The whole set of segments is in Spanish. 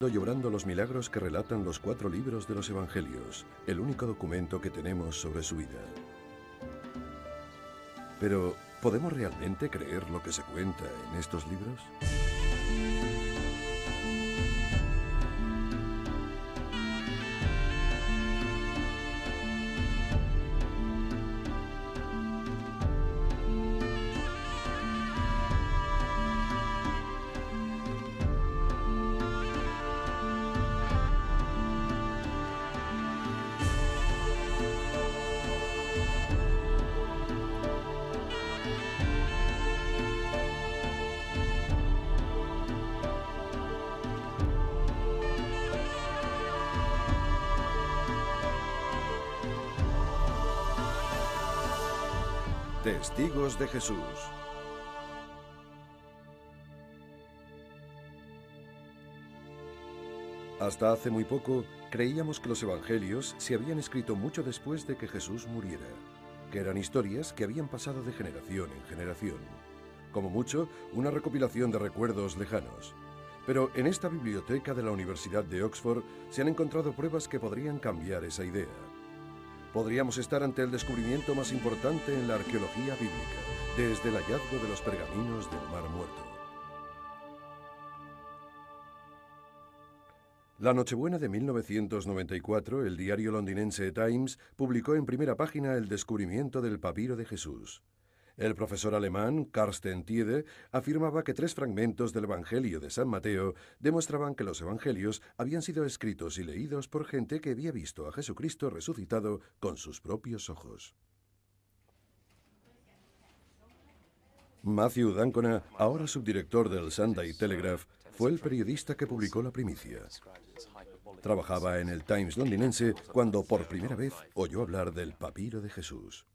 contacto y obrando los milagros que relatan los 4 libros de los Evangelios, el único documento que tenemos sobre su vida. Pero, ¿podemos realmente creer lo que se cuenta en estos libros? Testigos de Jesús. Hasta hace muy poco, creíamos que los evangelios se habían escrito mucho después de que Jesús muriera, que eran historias que habían pasado de generación en generación. Como mucho, una recopilación de recuerdos lejanos. Pero en esta biblioteca de la Universidad de Oxford se han encontrado pruebas que podrían cambiar esa idea. Podríamos estar ante el descubrimiento más importante en la arqueología bíblica, desde el hallazgo de los pergaminos del Mar Muerto. La Nochebuena de 1994, el diario londinense Times publicó en primera página el descubrimiento del papiro de Jesús. El profesor alemán Carsten Thiede afirmaba que 3 fragmentos del Evangelio de San Mateo demostraban que los Evangelios habían sido escritos y leídos por gente que había visto a Jesucristo resucitado con sus propios ojos. Matthew Dancona, ahora subdirector del Sunday Telegraph, fue el periodista que publicó la primicia. Trabajaba en el Times londinense cuando por primera vez oyó hablar del papiro de Jesús.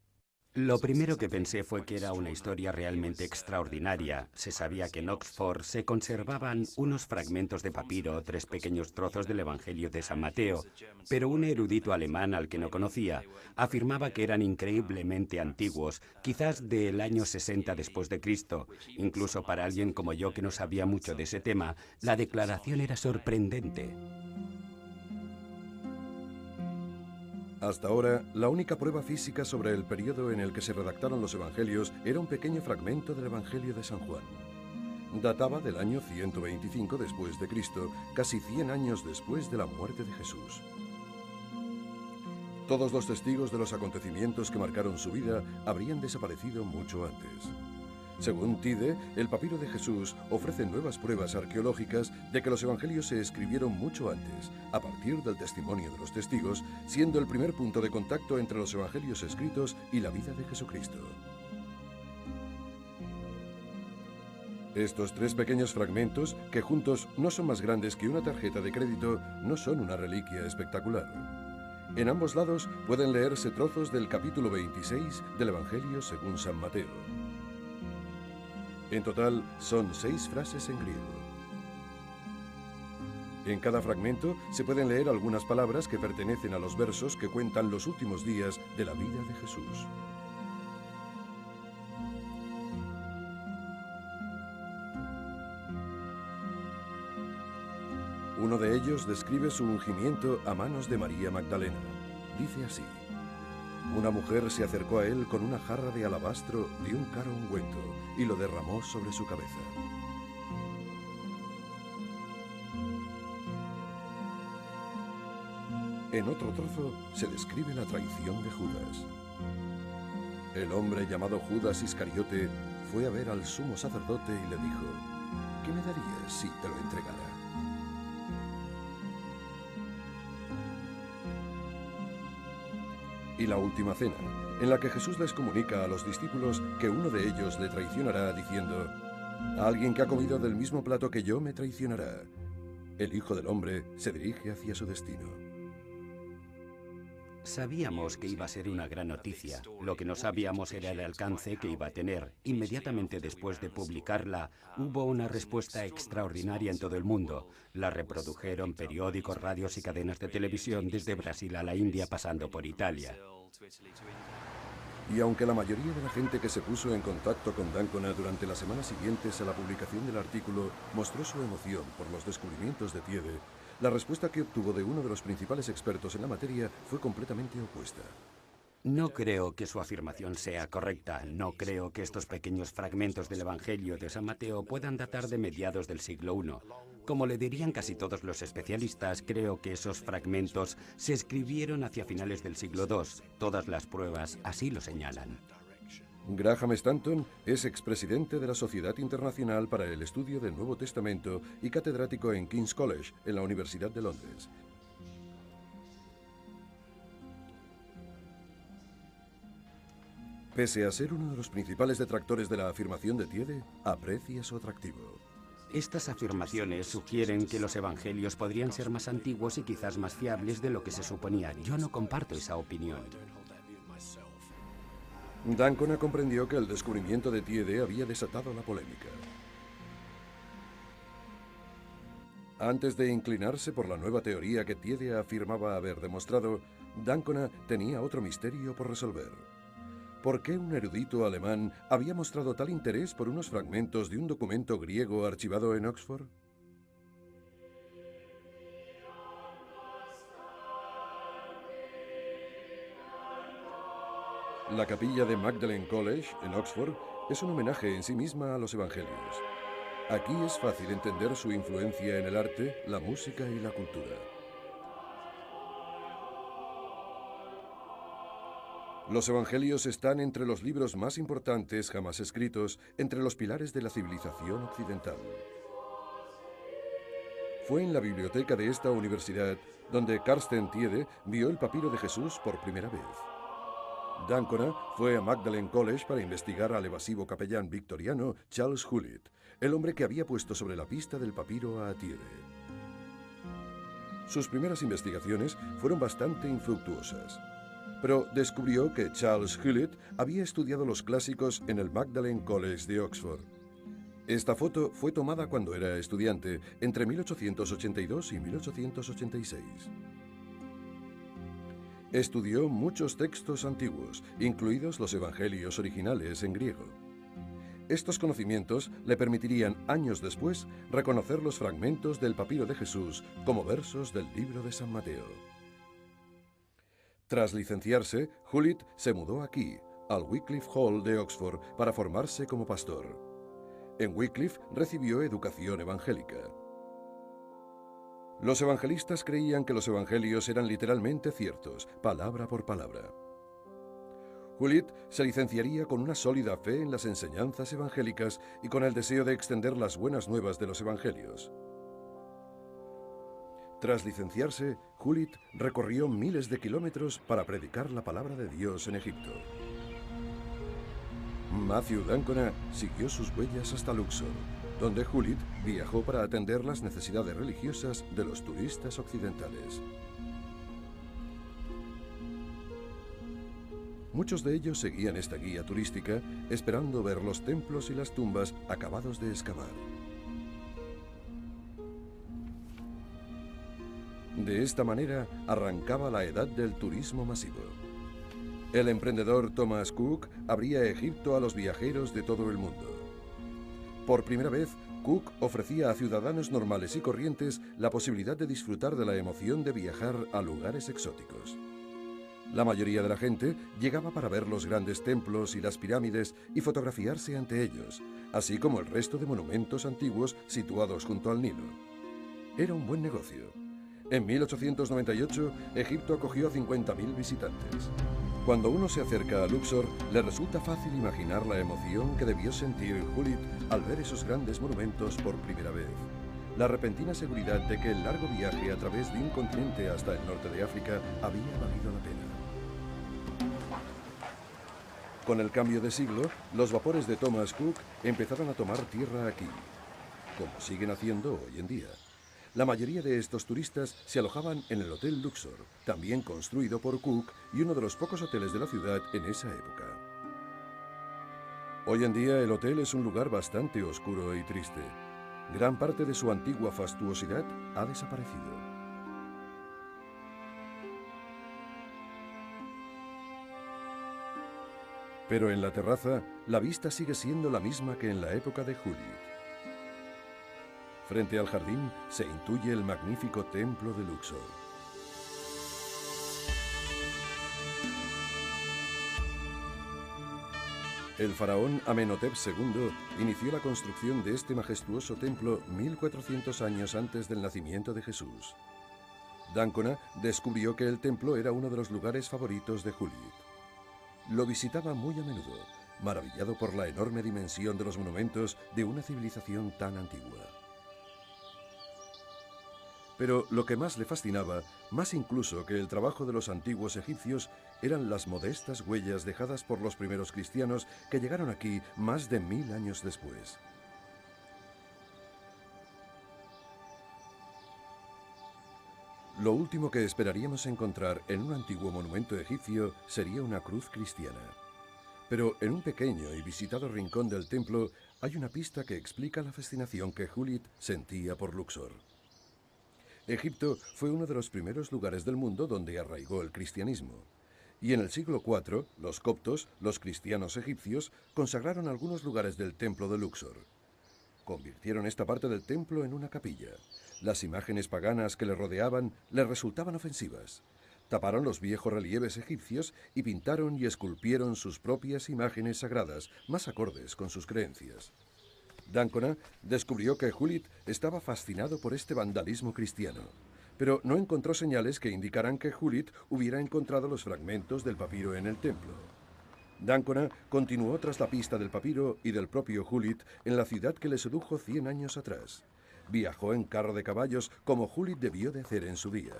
Lo primero que pensé fue que era una historia realmente extraordinaria. Se sabía que en Oxford se conservaban unos fragmentos de papiro, 3 pequeños trozos del Evangelio de San Mateo, pero un erudito alemán al que no conocía afirmaba que eran increíblemente antiguos, quizás del año 60 después de Cristo. Incluso para alguien como yo que no sabía mucho de ese tema, la declaración era sorprendente. Hasta ahora, la única prueba física sobre el periodo en el que se redactaron los evangelios era un pequeño fragmento del Evangelio de San Juan. Databa del año 125 después de Cristo, casi 100 años después de la muerte de Jesús. Todos los testigos de los acontecimientos que marcaron su vida habrían desaparecido mucho antes. Según Thiede, el papiro de Jesús ofrece nuevas pruebas arqueológicas de que los evangelios se escribieron mucho antes, a partir del testimonio de los testigos, siendo el primer punto de contacto entre los evangelios escritos y la vida de Jesucristo. Estos 3 pequeños fragmentos, que juntos no son más grandes que una tarjeta de crédito, no son una reliquia espectacular. En ambos lados pueden leerse trozos del capítulo 26 del Evangelio según San Mateo. En total, son 6 frases en griego. En cada fragmento se pueden leer algunas palabras que pertenecen a los versos que cuentan los últimos días de la vida de Jesús. Uno de ellos describe su ungimiento a manos de María Magdalena. Dice así: una mujer se acercó a él con una jarra de alabastro de un caro ungüento y lo derramó sobre su cabeza. En otro trozo se describe la traición de Judas. El hombre llamado Judas Iscariote fue a ver al sumo sacerdote y le dijo: ¿qué me darías si te lo entregara? Y la última cena, en la que Jesús les comunica a los discípulos que uno de ellos le traicionará diciendo: alguien que ha comido del mismo plato que yo me traicionará. El Hijo del Hombre se dirige hacia su destino. Sabíamos que iba a ser una gran noticia. Lo que no sabíamos era el alcance que iba a tener. Inmediatamente después de publicarla, hubo una respuesta extraordinaria en todo el mundo. La reprodujeron periódicos, radios y cadenas de televisión desde Brasil a la India, pasando por Italia. Y aunque la mayoría de la gente que se puso en contacto con Dancona durante las semanas siguientes a la publicación del artículo mostró su emoción por los descubrimientos de Thiede, la respuesta que obtuvo de uno de los principales expertos en la materia fue completamente opuesta. No creo que su afirmación sea correcta. No creo que estos pequeños fragmentos del Evangelio de San Mateo puedan datar de mediados del siglo I. Como le dirían casi todos los especialistas, creo que esos fragmentos se escribieron hacia finales del siglo II. Todas las pruebas así lo señalan. Graham Stanton es expresidente de la Sociedad Internacional para el Estudio del Nuevo Testamento y catedrático en King's College, en la Universidad de Londres. Pese a ser uno de los principales detractores de la afirmación de Tiede, aprecia su atractivo. Estas afirmaciones sugieren que los evangelios podrían ser más antiguos y quizás más fiables de lo que se suponía. Yo no comparto esa opinión. D'Ancona comprendió que el descubrimiento de Tiede había desatado la polémica. Antes de inclinarse por la nueva teoría que Tiede afirmaba haber demostrado, D'Ancona tenía otro misterio por resolver. ¿Por qué un erudito alemán había mostrado tal interés por unos fragmentos de un documento griego archivado en Oxford? La capilla de Magdalen College, en Oxford, es un homenaje en sí misma a los evangelios. Aquí es fácil entender su influencia en el arte, la música y la cultura. Los evangelios están entre los libros más importantes jamás escritos, entre los pilares de la civilización occidental. Fue en la biblioteca de esta universidad donde Carsten Tiede vio el papiro de Jesús por primera vez. D'Ancona fue a Magdalen College para investigar al evasivo capellán victoriano Charles Hulett, el hombre que había puesto sobre la pista del papiro a Tiede. Sus primeras investigaciones fueron bastante infructuosas, pero descubrió que Charles Hulett había estudiado los clásicos en el Magdalen College de Oxford. Esta foto fue tomada cuando era estudiante, entre 1882 y 1886. Estudió muchos textos antiguos, incluidos los evangelios originales en griego. Estos conocimientos le permitirían, años después, reconocer los fragmentos del papiro de Jesús como versos del libro de San Mateo. Tras licenciarse, Hulett se mudó aquí, al Wycliffe Hall de Oxford, para formarse como pastor. En Wycliffe recibió educación evangélica. Los evangelistas creían que los evangelios eran literalmente ciertos, palabra por palabra. Hulett se licenciaría con una sólida fe en las enseñanzas evangélicas y con el deseo de extender las buenas nuevas de los evangelios. Tras licenciarse, Hulett recorrió miles de kilómetros para predicar la palabra de Dios en Egipto. Matthew D'Ancona siguió sus huellas hasta Luxor, donde Hulett viajó para atender las necesidades religiosas de los turistas occidentales. Muchos de ellos seguían esta guía turística esperando ver los templos y las tumbas acabados de excavar. De esta manera arrancaba la edad del turismo masivo. El emprendedor Thomas Cook abría Egipto a los viajeros de todo el mundo. Por primera vez, Cook ofrecía a ciudadanos normales y corrientes la posibilidad de disfrutar de la emoción de viajar a lugares exóticos. La mayoría de la gente llegaba para ver los grandes templos y las pirámides y fotografiarse ante ellos, así como el resto de monumentos antiguos situados junto al Nilo. Era un buen negocio. En 1898, Egipto acogió a 50.000 visitantes. Cuando uno se acerca a Luxor, le resulta fácil imaginar la emoción que debió sentir Hulett al ver esos grandes monumentos por primera vez. La repentina seguridad de que el largo viaje a través de un continente hasta el norte de África había valido la pena. Con el cambio de siglo, los vapores de Thomas Cook empezaron a tomar tierra aquí, como siguen haciendo hoy en día. La mayoría de estos turistas se alojaban en el Hotel Luxor, también construido por Cook y uno de los pocos hoteles de la ciudad en esa época. Hoy en día el hotel es un lugar bastante oscuro y triste. Gran parte de su antigua fastuosidad ha desaparecido. Pero en la terraza, la vista sigue siendo la misma que en la época de Hulett. Frente al jardín se intuye el magnífico templo de Luxor. El faraón Amenhotep II inició la construcción de este majestuoso templo 1400 años antes del nacimiento de Jesús. D'Ancona descubrió que el templo era uno de los lugares favoritos de Hulit. Lo visitaba muy a menudo, maravillado por la enorme dimensión de los monumentos de una civilización tan antigua. Pero lo que más le fascinaba, más incluso que el trabajo de los antiguos egipcios, eran las modestas huellas dejadas por los primeros cristianos que llegaron aquí más de 1000 años después. Lo último que esperaríamos encontrar en un antiguo monumento egipcio sería una cruz cristiana. Pero en un pequeño y visitado rincón del templo hay una pista que explica la fascinación que Hulit sentía por Luxor. Egipto fue uno de los primeros lugares del mundo donde arraigó el cristianismo. Y en el siglo IV, los coptos, los cristianos egipcios, consagraron algunos lugares del templo de Luxor. Convirtieron esta parte del templo en una capilla. Las imágenes paganas que le rodeaban le resultaban ofensivas. Taparon los viejos relieves egipcios y pintaron y esculpieron sus propias imágenes sagradas, más acordes con sus creencias. D'Ancona descubrió que Hulit estaba fascinado por este vandalismo cristiano, pero no encontró señales que indicaran que Hulit hubiera encontrado los fragmentos del papiro en el templo. D'Ancona continuó tras la pista del papiro y del propio Hulit en la ciudad que le sedujo 100 años atrás. Viajó en carro de caballos como Hulit debió de hacer en su día.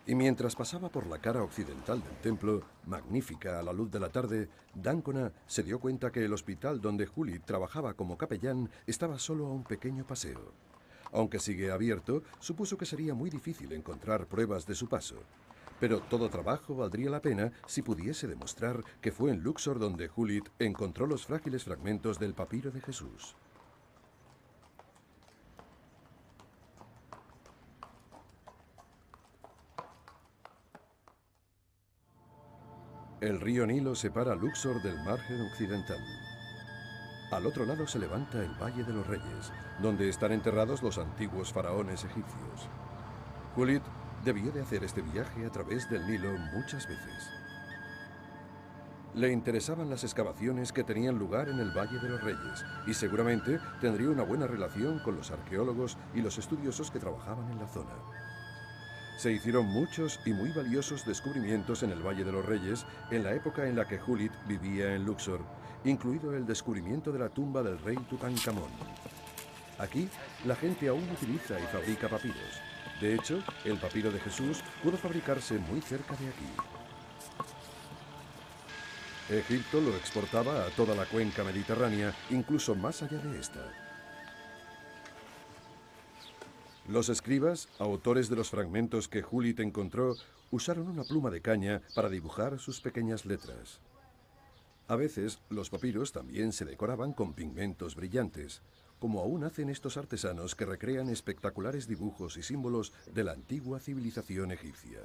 Y mientras pasaba por la cara occidental del templo, magnífica a la luz de la tarde, D'Ancona se dio cuenta que el hospital donde Hulit trabajaba como capellán estaba solo a un pequeño paseo. Aunque sigue abierto, supuso que sería muy difícil encontrar pruebas de su paso. Pero todo trabajo valdría la pena si pudiese demostrar que fue en Luxor donde Hulit encontró los frágiles fragmentos del papiro de Jesús. El río Nilo separa Luxor del margen occidental. Al otro lado se levanta el Valle de los Reyes, donde están enterrados los antiguos faraones egipcios. Hulit debió de hacer este viaje a través del Nilo muchas veces. Le interesaban las excavaciones que tenían lugar en el Valle de los Reyes y seguramente tendría una buena relación con los arqueólogos y los estudiosos que trabajaban en la zona. Se hicieron muchos y muy valiosos descubrimientos en el Valle de los Reyes en la época en la que Hulit vivía en Luxor, incluido el descubrimiento de la tumba del rey Tutankamón. Aquí, la gente aún utiliza y fabrica papiros. De hecho, el papiro de Jesús pudo fabricarse muy cerca de aquí. Egipto lo exportaba a toda la cuenca mediterránea, incluso más allá de esta. Los escribas, autores de los fragmentos que Hulit encontró, usaron una pluma de caña para dibujar sus pequeñas letras. A veces, los papiros también se decoraban con pigmentos brillantes, como aún hacen estos artesanos que recrean espectaculares dibujos y símbolos de la antigua civilización egipcia.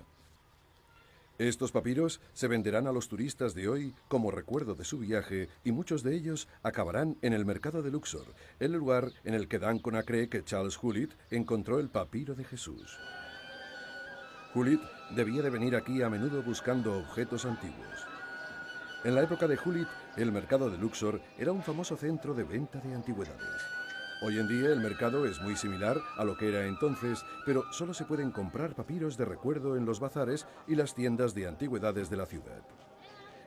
Estos papiros se venderán a los turistas de hoy como recuerdo de su viaje y muchos de ellos acabarán en el mercado de Luxor, el lugar en el que D'Ancona cree que Charles Hulit encontró el papiro de Jesús. Hulit debía de venir aquí a menudo buscando objetos antiguos. En la época de Hulit, el mercado de Luxor era un famoso centro de venta de antigüedades. Hoy en día el mercado es muy similar a lo que era entonces, pero solo se pueden comprar papiros de recuerdo en los bazares y las tiendas de antigüedades de la ciudad.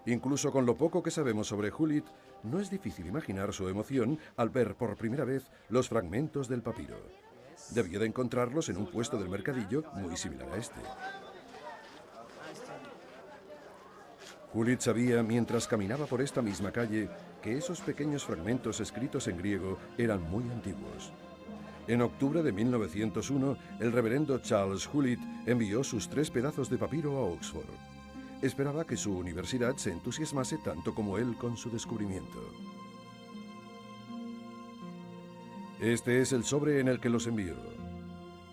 Incluso con lo poco que sabemos sobre Hulit, no es difícil imaginar su emoción al ver por primera vez los fragmentos del papiro. Debió de encontrarlos en un puesto del mercadillo muy similar a este. Hulit sabía, mientras caminaba por esta misma calle, que esos pequeños fragmentos escritos en griego eran muy antiguos. En octubre de 1901, el reverendo Charles Hulit envió sus 3 pedazos de papiro a Oxford. Esperaba que su universidad se entusiasmase tanto como él con su descubrimiento. Este es el sobre en el que los envió.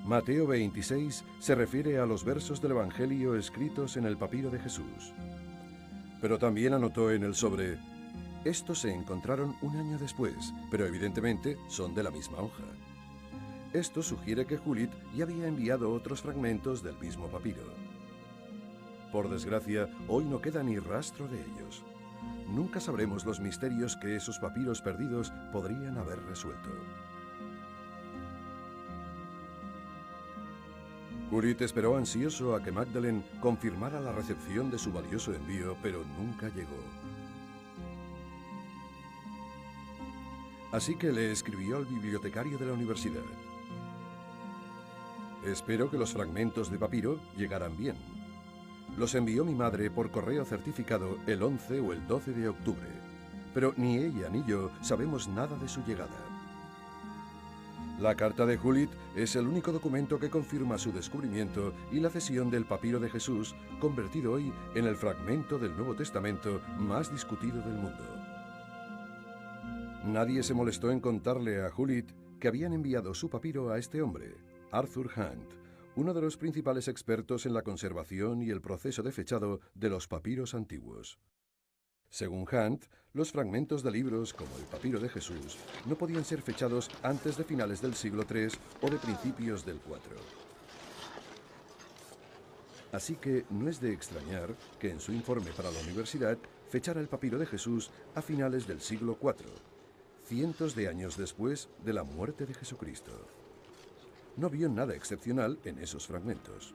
Mateo 26 se refiere a los versos del Evangelio escritos en el papiro de Jesús. Pero también anotó en el sobre: estos se encontraron un año después, pero evidentemente son de la misma hoja. Esto sugiere que Judith ya había enviado otros fragmentos del mismo papiro. Por desgracia, hoy no queda ni rastro de ellos. Nunca sabremos los misterios que esos papiros perdidos podrían haber resuelto. Judith esperó ansioso a que Magdalene confirmara la recepción de su valioso envío, pero nunca llegó. Así que le escribió al bibliotecario de la universidad. Espero que los fragmentos de papiro llegaran bien. Los envió mi madre por correo certificado el 11 o el 12 de octubre, pero ni ella ni yo sabemos nada de su llegada. La carta de Judith es el único documento que confirma su descubrimiento y la cesión del papiro de Jesús, convertido hoy en el fragmento del Nuevo Testamento más discutido del mundo. Nadie se molestó en contarle a Judith que habían enviado su papiro a este hombre, Arthur Hunt, uno de los principales expertos en la conservación y el proceso de fechado de los papiros antiguos. Según Hunt, los fragmentos de libros, como el papiro de Jesús, no podían ser fechados antes de finales del siglo III o de principios del IV. Así que no es de extrañar que en su informe para la universidad fechara el papiro de Jesús a finales del siglo IV, cientos de años después de la muerte de Jesucristo. No vio nada excepcional en esos fragmentos.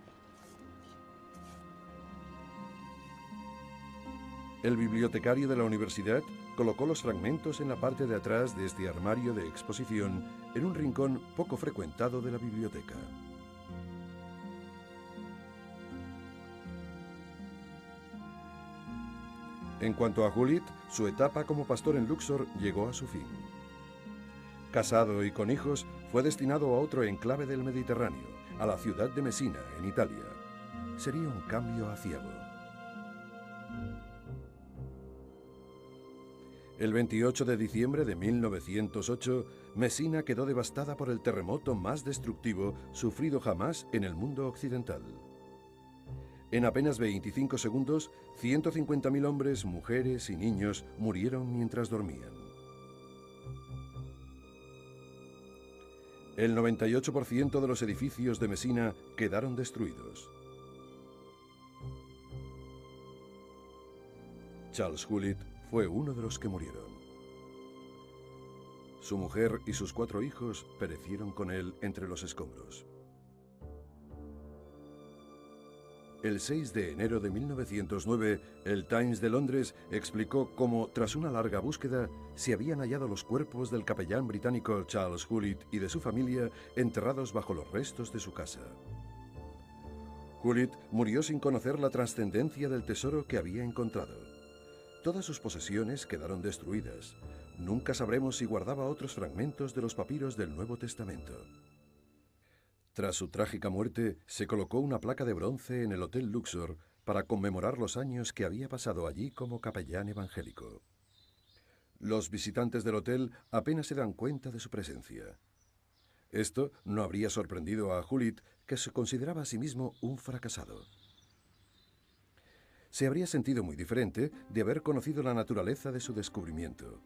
El bibliotecario de la universidad colocó los fragmentos en la parte de atrás de este armario de exposición en un rincón poco frecuentado de la biblioteca. En cuanto a Judith, su etapa como pastor en Luxor llegó a su fin. Casado y con hijos, fue destinado a otro enclave del Mediterráneo, a la ciudad de Mesina, en Italia. Sería un cambio aciago. El 28 de diciembre de 1908, Mesina quedó devastada por el terremoto más destructivo sufrido jamás en el mundo occidental. En apenas 25 segundos, 150.000 hombres, mujeres y niños murieron mientras dormían. El 98% de los edificios de Mesina quedaron destruidos. Charles Judith fue uno de los que murieron. Su mujer y sus 4 hijos perecieron con él entre los escombros. El 6 de enero de 1909, el Times de Londres explicó cómo, tras una larga búsqueda, se habían hallado los cuerpos del capellán británico Charles Judith y de su familia enterrados bajo los restos de su casa. Judith murió sin conocer la trascendencia del tesoro que había encontrado. Todas sus posesiones quedaron destruidas. Nunca sabremos si guardaba otros fragmentos de los papiros del Nuevo Testamento. Tras su trágica muerte, se colocó una placa de bronce en el Hotel Luxor para conmemorar los años que había pasado allí como capellán evangélico. Los visitantes del hotel apenas se dan cuenta de su presencia. Esto no habría sorprendido a Judith, que se consideraba a sí mismo un fracasado. Se habría sentido muy diferente de haber conocido la naturaleza de su descubrimiento.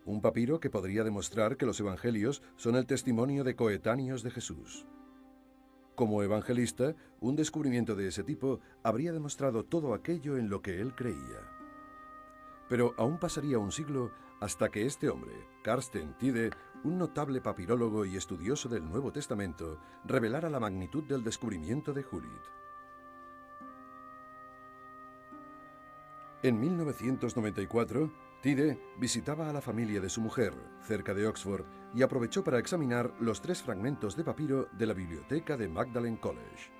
Un papiro que podría demostrar que los evangelios son el testimonio de coetáneos de Jesús. Como evangelista, un descubrimiento de ese tipo habría demostrado todo aquello en lo que él creía. Pero aún pasaría un siglo hasta que este hombre, Carsten Tide, un notable papirólogo y estudioso del Nuevo Testamento, revelara la magnitud del descubrimiento de Judith. En 1994, Tide visitaba a la familia de su mujer, cerca de Oxford, y aprovechó para examinar los 3 fragmentos de papiro de la biblioteca de Magdalen College.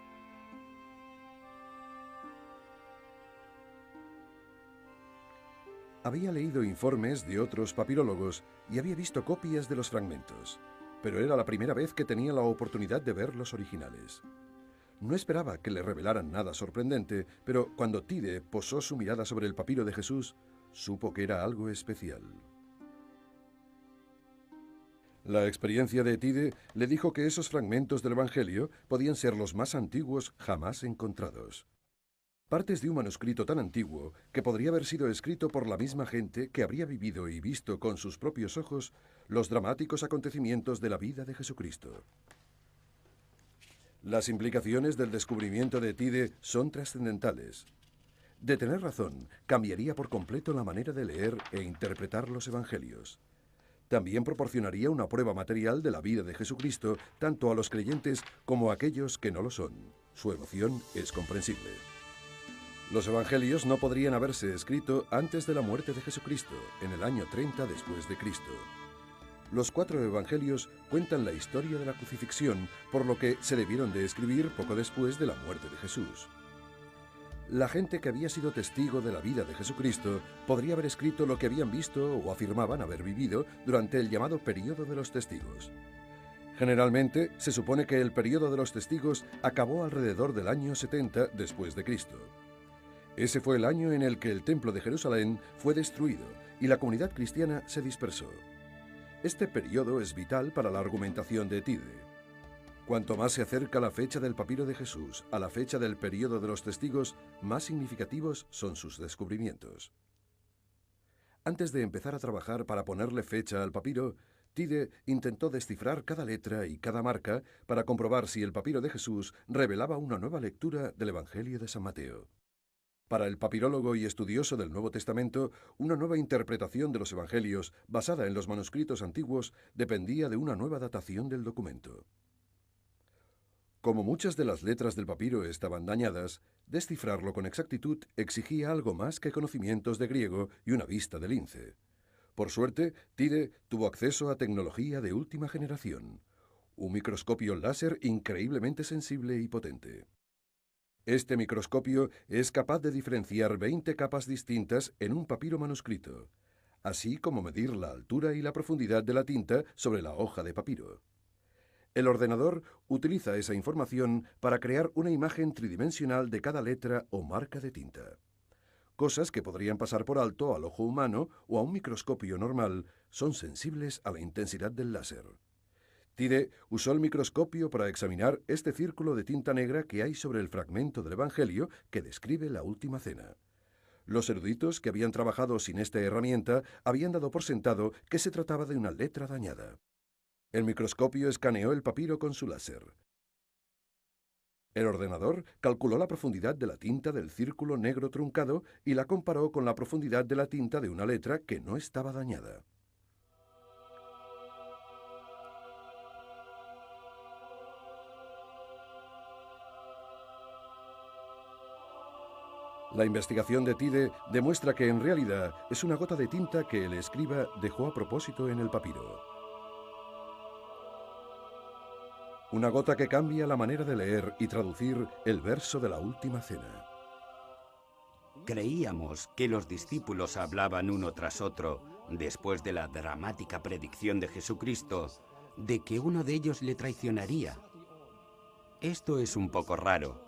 Había leído informes de otros papirólogos y había visto copias de los fragmentos, pero era la primera vez que tenía la oportunidad de ver los originales. No esperaba que le revelaran nada sorprendente, pero cuando Tide posó su mirada sobre el papiro de Jesús, supo que era algo especial. La experiencia de Tide le dijo que esos fragmentos del Evangelio podían ser los más antiguos jamás encontrados. Partes de un manuscrito tan antiguo que podría haber sido escrito por la misma gente que habría vivido y visto con sus propios ojos los dramáticos acontecimientos de la vida de Jesucristo. Las implicaciones del descubrimiento de Tyde son trascendentales. De tener razón, cambiaría por completo la manera de leer e interpretar los evangelios. También proporcionaría una prueba material de la vida de Jesucristo tanto a los creyentes como a aquellos que no lo son. Su emoción es comprensible. Los evangelios no podrían haberse escrito antes de la muerte de Jesucristo, en el año 30 después de Cristo. Los 4 evangelios cuentan la historia de la crucifixión, por lo que se debieron de escribir poco después de la muerte de Jesús. La gente que había sido testigo de la vida de Jesucristo podría haber escrito lo que habían visto o afirmaban haber vivido durante el llamado período de los testigos. Generalmente, se supone que el período de los testigos acabó alrededor del año 70 después de Cristo. Ese fue el año en el que el Templo de Jerusalén fue destruido y la comunidad cristiana se dispersó. Este periodo es vital para la argumentación de Tyde. Cuanto más se acerca la fecha del papiro de Jesús a la fecha del período de los testigos, más significativos son sus descubrimientos. Antes de empezar a trabajar para ponerle fecha al papiro, Tyde intentó descifrar cada letra y cada marca para comprobar si el papiro de Jesús revelaba una nueva lectura del Evangelio de San Mateo. Para el papirólogo y estudioso del Nuevo Testamento, una nueva interpretación de los Evangelios, basada en los manuscritos antiguos, dependía de una nueva datación del documento. Como muchas de las letras del papiro estaban dañadas, descifrarlo con exactitud exigía algo más que conocimientos de griego y una vista de lince. Por suerte, Tyde tuvo acceso a tecnología de última generación, un microscopio láser increíblemente sensible y potente. Este microscopio es capaz de diferenciar 20 capas distintas en un papiro manuscrito, así como medir la altura y la profundidad de la tinta sobre la hoja de papiro. El ordenador utiliza esa información para crear una imagen tridimensional de cada letra o marca de tinta. Cosas que podrían pasar por alto al ojo humano o a un microscopio normal son sensibles a la intensidad del láser. Tyde usó el microscopio para examinar este círculo de tinta negra que hay sobre el fragmento del Evangelio que describe la última cena. Los eruditos que habían trabajado sin esta herramienta habían dado por sentado que se trataba de una letra dañada. El microscopio escaneó el papiro con su láser. El ordenador calculó la profundidad de la tinta del círculo negro truncado y la comparó con la profundidad de la tinta de una letra que no estaba dañada. La investigación de Tyde demuestra que en realidad es una gota de tinta que el escriba dejó a propósito en el papiro. Una gota que cambia la manera de leer y traducir el verso de la última cena. Creíamos que los discípulos hablaban uno tras otro, después de la dramática predicción de Jesucristo, de que uno de ellos le traicionaría. Esto es un poco raro.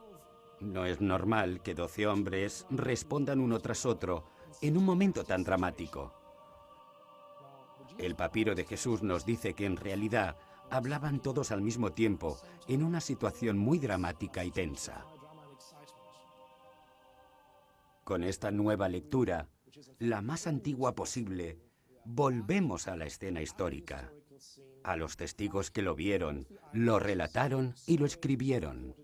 No es normal que 12 hombres respondan uno tras otro en un momento tan dramático. El papiro de Jesús nos dice que en realidad hablaban todos al mismo tiempo en una situación muy dramática y tensa. Con esta nueva lectura, la más antigua posible, volvemos a la escena histórica, a los testigos que lo vieron, lo relataron y lo escribieron.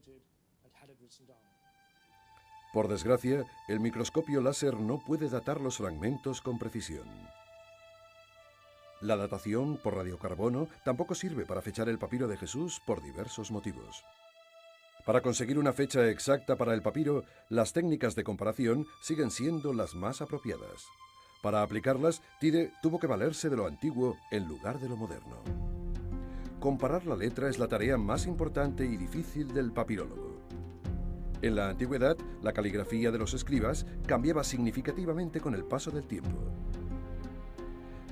Por desgracia, el microscopio láser no puede datar los fragmentos con precisión. La datación por radiocarbono tampoco sirve para fechar el papiro de Jesús por diversos motivos. Para conseguir una fecha exacta para el papiro, las técnicas de comparación siguen siendo las más apropiadas. Para aplicarlas, Tyde tuvo que valerse de lo antiguo en lugar de lo moderno. Comparar la letra es la tarea más importante y difícil del papirólogo. En la antigüedad, la caligrafía de los escribas cambiaba significativamente con el paso del tiempo.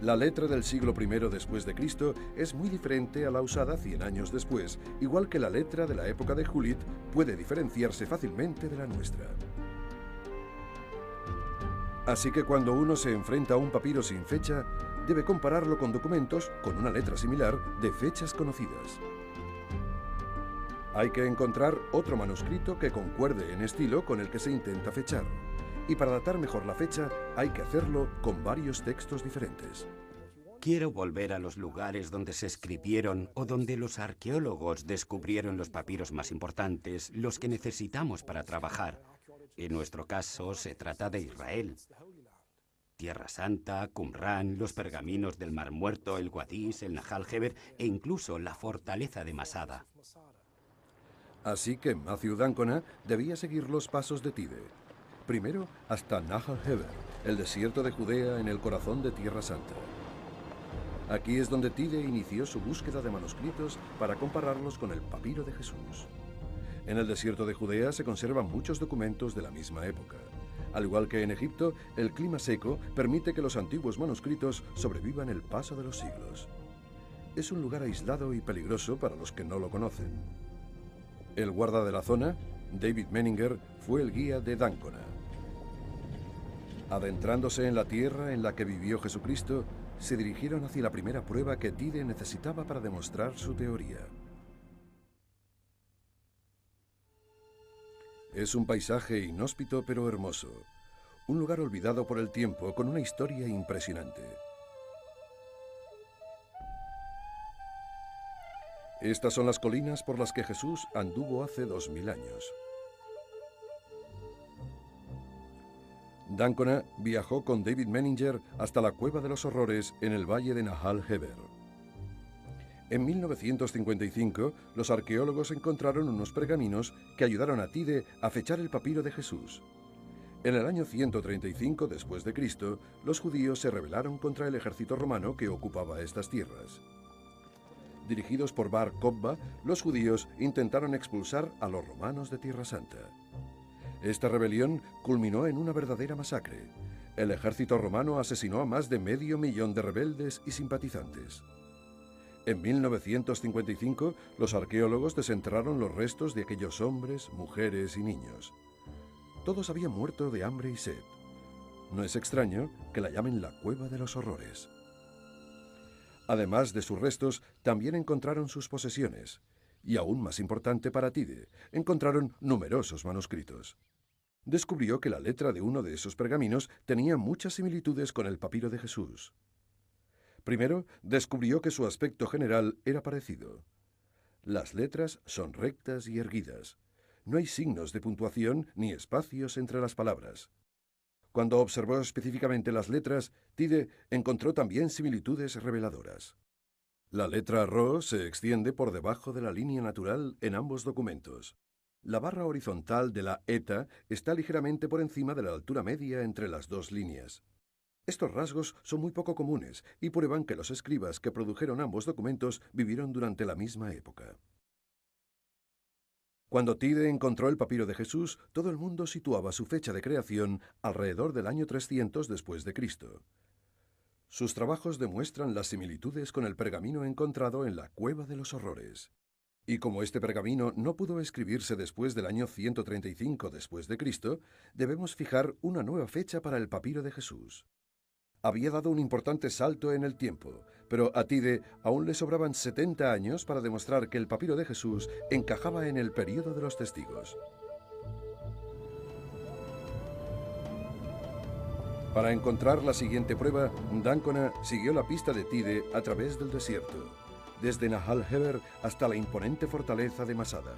La letra del siglo I después de Cristo es muy diferente a la usada 100 años después, igual que la letra de la época de Judith puede diferenciarse fácilmente de la nuestra. Así que cuando uno se enfrenta a un papiro sin fecha, debe compararlo con documentos con una letra similar de fechas conocidas. Hay que encontrar otro manuscrito que concuerde en estilo con el que se intenta fechar. Y para datar mejor la fecha, hay que hacerlo con varios textos diferentes. Quiero volver a los lugares donde se escribieron o donde los arqueólogos descubrieron los papiros más importantes, los que necesitamos para trabajar. En nuestro caso, se trata de Israel. Tierra Santa, Qumrán, los pergaminos del Mar Muerto, el Guadix, el Nahal Heber e incluso la fortaleza de Masada. Así que Matthew d'Ancona debía seguir los pasos de Tide. Primero hasta Nahal Heber, el desierto de Judea en el corazón de Tierra Santa. Aquí es donde Tide inició su búsqueda de manuscritos para compararlos con el papiro de Jesús. En el desierto de Judea se conservan muchos documentos de la misma época. Al igual que en Egipto, el clima seco permite que los antiguos manuscritos sobrevivan el paso de los siglos. Es un lugar aislado y peligroso para los que no lo conocen. El guarda de la zona, David Menninger, fue el guía de d'Ancona. Adentrándose en la tierra en la que vivió Jesucristo, se dirigieron hacia la primera prueba que Tide necesitaba para demostrar su teoría. Es un paisaje inhóspito pero hermoso, un lugar olvidado por el tiempo con una historia impresionante. Estas son las colinas por las que Jesús anduvo hace 2000 años. d'Ancona viajó con David Menninger hasta la Cueva de los Horrores en el valle de Nahal Heber. En 1955, los arqueólogos encontraron unos pergaminos que ayudaron a Tide a fechar el papiro de Jesús. En el año 135 después de Cristo, los judíos se rebelaron contra el ejército romano que ocupaba estas tierras. Dirigidos por Bar Kokhba, los judíos intentaron expulsar a los romanos de Tierra Santa. Esta rebelión culminó en una verdadera masacre. El ejército romano asesinó a más de 500.000 de rebeldes y simpatizantes. En 1955, los arqueólogos desenterraron los restos de aquellos hombres, mujeres y niños. Todos habían muerto de hambre y sed. No es extraño que la llamen la Cueva de los Horrores. Además de sus restos, también encontraron sus posesiones. Y aún más importante para Tide, encontraron numerosos manuscritos. Descubrió que la letra de uno de esos pergaminos tenía muchas similitudes con el papiro de Jesús. Primero, descubrió que su aspecto general era parecido. Las letras son rectas y erguidas. No hay signos de puntuación ni espacios entre las palabras. Cuando observó específicamente las letras, Tide encontró también similitudes reveladoras. La letra Ro se extiende por debajo de la línea natural en ambos documentos. La barra horizontal de la eta está ligeramente por encima de la altura media entre las dos líneas. Estos rasgos son muy poco comunes y prueban que los escribas que produjeron ambos documentos vivieron durante la misma época. Cuando Tide encontró el papiro de Jesús, todo el mundo situaba su fecha de creación alrededor del año 300 después de Cristo. Sus trabajos demuestran las similitudes con el pergamino encontrado en la Cueva de los Horrores. Y como este pergamino no pudo escribirse después del año 135 después de Cristo, debemos fijar una nueva fecha para el papiro de Jesús. Había dado un importante salto en el tiempo, pero a Tide aún le sobraban 70 años para demostrar que el papiro de Jesús encajaba en el período de los testigos. Para encontrar la siguiente prueba, d'Ancona siguió la pista de Tide a través del desierto, desde Nahal Heber hasta la imponente fortaleza de Masada.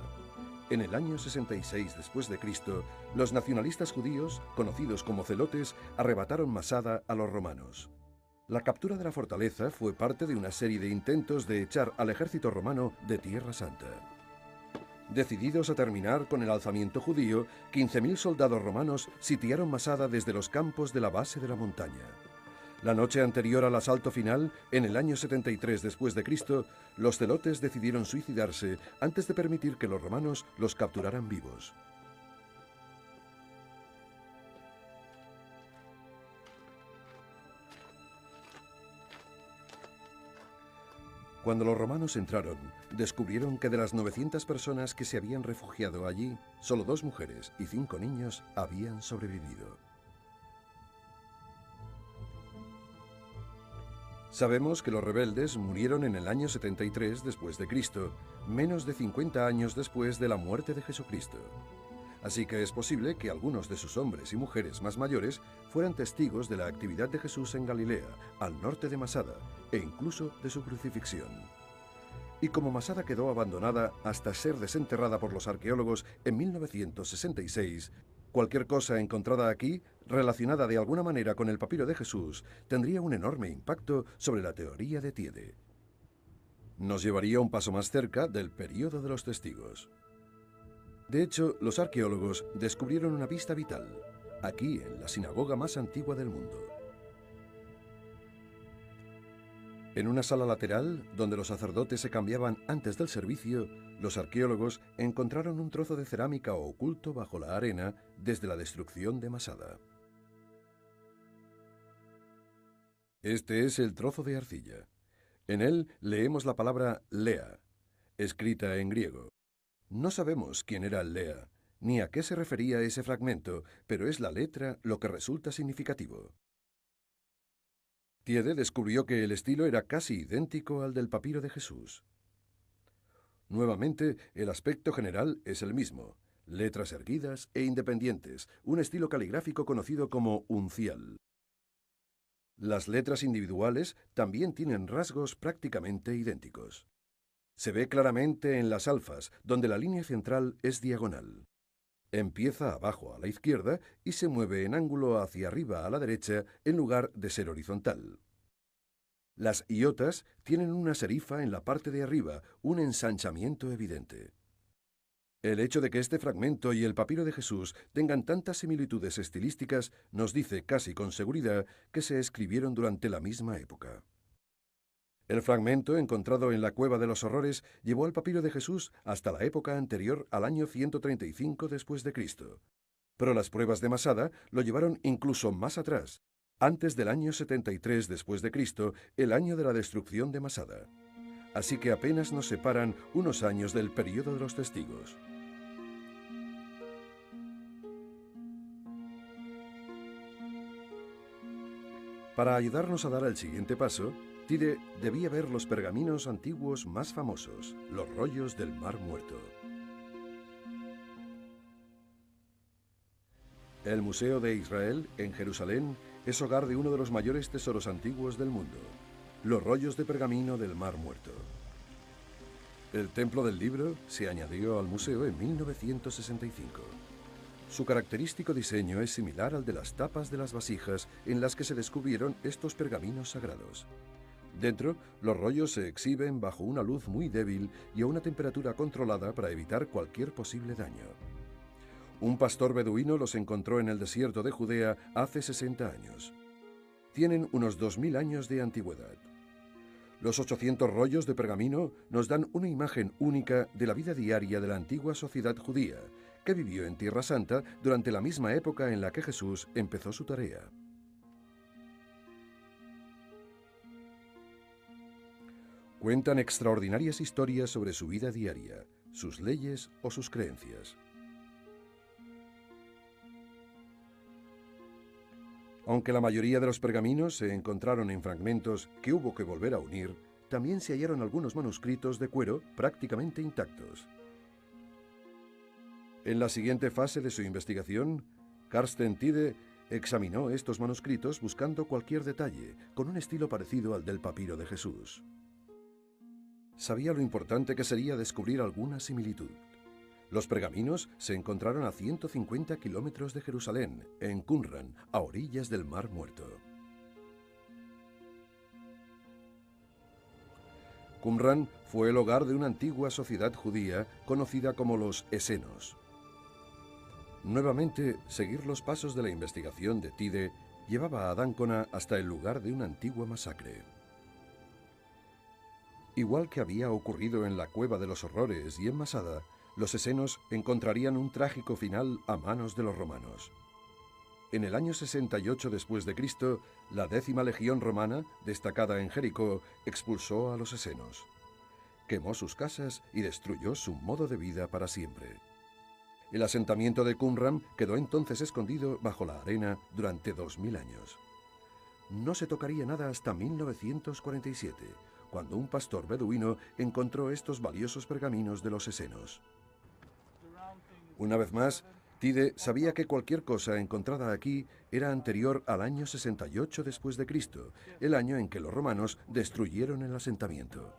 En el año 66 después de Cristo, los nacionalistas judíos, conocidos como celotes, arrebataron Masada a los romanos. La captura de la fortaleza fue parte de una serie de intentos de echar al ejército romano de Tierra Santa. Decididos a terminar con el alzamiento judío, 15.000 soldados romanos sitiaron Masada desde los campos de la base de la montaña. La noche anterior al asalto final, en el año 73 después de Cristo, los celotes decidieron suicidarse antes de permitir que los romanos los capturaran vivos. Cuando los romanos entraron, descubrieron que de las 900 personas que se habían refugiado allí, solo 2 mujeres y 5 niños habían sobrevivido. Sabemos que los rebeldes murieron en el año 73 después de Cristo, menos de 50 años después de la muerte de Jesucristo. Así que es posible que algunos de sus hombres y mujeres más mayores fueran testigos de la actividad de Jesús en Galilea, al norte de Masada, e incluso de su crucifixión. Y como Masada quedó abandonada hasta ser desenterrada por los arqueólogos en 1966, cualquier cosa encontrada aquí, relacionada de alguna manera con el papiro de Jesús, tendría un enorme impacto sobre la teoría de Tiede. Nos llevaría un paso más cerca del período de los testigos. De hecho, los arqueólogos descubrieron una pista vital, aquí en la sinagoga más antigua del mundo. En una sala lateral, donde los sacerdotes se cambiaban antes del servicio, los arqueólogos encontraron un trozo de cerámica oculto bajo la arena desde la destrucción de Masada. Este es el trozo de arcilla. En él leemos la palabra Lea, escrita en griego. No sabemos quién era Lea, ni a qué se refería ese fragmento, pero es la letra lo que resulta significativo. Tiede descubrió que el estilo era casi idéntico al del papiro de Jesús. Nuevamente, el aspecto general es el mismo: letras erguidas e independientes, un estilo caligráfico conocido como uncial. Las letras individuales también tienen rasgos prácticamente idénticos. Se ve claramente en las alfas, donde la línea central es diagonal. Empieza abajo a la izquierda y se mueve en ángulo hacia arriba a la derecha en lugar de ser horizontal. Las iotas tienen una serifa en la parte de arriba, un ensanchamiento evidente. El hecho de que este fragmento y el papiro de Jesús tengan tantas similitudes estilísticas nos dice casi con seguridad que se escribieron durante la misma época. El fragmento encontrado en la Cueva de los Horrores llevó al papiro de Jesús hasta la época anterior al año 135 después de Cristo. Pero las pruebas de Masada lo llevaron incluso más atrás, antes del año 73 después de Cristo, el año de la destrucción de Masada. Así que apenas nos separan unos años del período de los testigos. Para ayudarnos a dar el siguiente paso, Tiede debía ver los pergaminos antiguos más famosos, los rollos del Mar Muerto. El Museo de Israel, en Jerusalén, es hogar de uno de los mayores tesoros antiguos del mundo, los rollos de pergamino del Mar Muerto. El Templo del Libro se añadió al museo en 1965. Su característico diseño es similar al de las tapas de las vasijas en las que se descubrieron estos pergaminos sagrados. Dentro, los rollos se exhiben bajo una luz muy débil y a una temperatura controlada para evitar cualquier posible daño. Un pastor beduino los encontró en el desierto de Judea hace 60 años. Tienen unos 2000 años de antigüedad. Los 800 rollos de pergamino nos dan una imagen única de la vida diaria de la antigua sociedad judía, que vivió en Tierra Santa durante la misma época en la que Jesús empezó su tarea. Cuentan extraordinarias historias sobre su vida diaria, sus leyes o sus creencias. Aunque la mayoría de los pergaminos se encontraron en fragmentos que hubo que volver a unir, también se hallaron algunos manuscritos de cuero prácticamente intactos. En la siguiente fase de su investigación, Carsten Tiede examinó estos manuscritos buscando cualquier detalle, con un estilo parecido al del papiro de Jesús. Sabía lo importante que sería descubrir alguna similitud. Los pergaminos se encontraron a 150 kilómetros de Jerusalén, en Qumran, a orillas del Mar Muerto. Qumran fue el hogar de una antigua sociedad judía conocida como los esenos. Nuevamente, seguir los pasos de la investigación de Tiede llevaba a Dáncona hasta el lugar de una antigua masacre. Igual que había ocurrido en la Cueva de los Horrores y en Masada, los esenos encontrarían un trágico final a manos de los romanos. En el año 68 después de Cristo, la 10ª legión romana, destacada en Jericó, expulsó a los esenos. Quemó sus casas y destruyó su modo de vida para siempre. El asentamiento de Qumran quedó entonces escondido bajo la arena durante 2000 años. no se tocaría nada hasta 1947, cuando un pastor beduino encontró estos valiosos pergaminos de los esenos. Una vez más, Tide sabía que cualquier cosa encontrada aquí era anterior al año 68 después de Cristo, el año en que los romanos destruyeron el asentamiento.